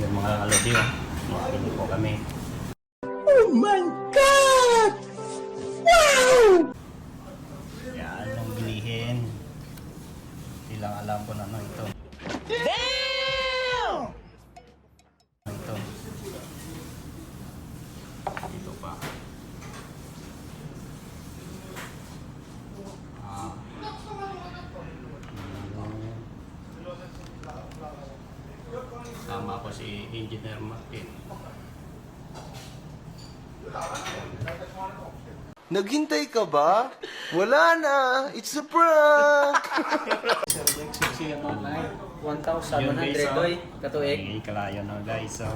Yung mga kalodi, pili po kami. Oh my God! Wow! Yan ang bilihin. Hindi lang alam ko na ano ito. Damn! Ito. Ito pa. Tama ko si Engineer Martin. Naghintay ka ba? Wala na! It's a prank! Siya online. Yun, guys, 1,100 doy. Katuig. Ay, kalayo na guys. So,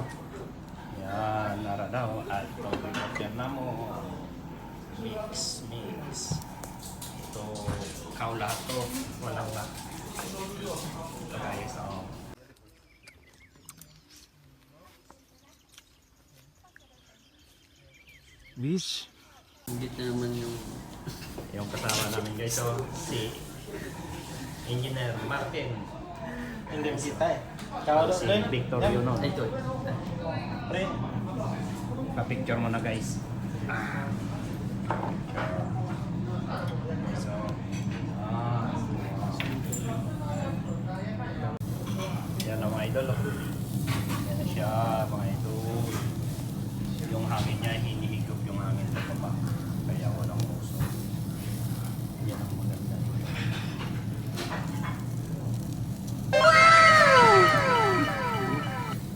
yan, nara daw. At ito, yan na mo. Mix. Ito, kaula to. Walang na. Ito guys, Bish. Hindi na naman yung... Yung kasama namin guys, so, si Engineer Martin. Hindi kita eh. Si Victor Yuno. Ay, doy. Pa-picture mo na guys. So, yan ang mga idol. Yan na siya, mga idol. Yung hangin niya, hinihigop yung hangin sa baba. Kaya walang uso. Yan ang maganda.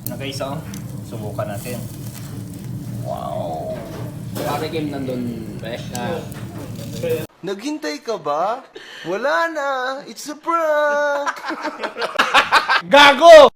Na guys, subukan natin. Wow! Pare game nandun, pre. Naghintay ka ba? Wala na! It's a prank! Gago!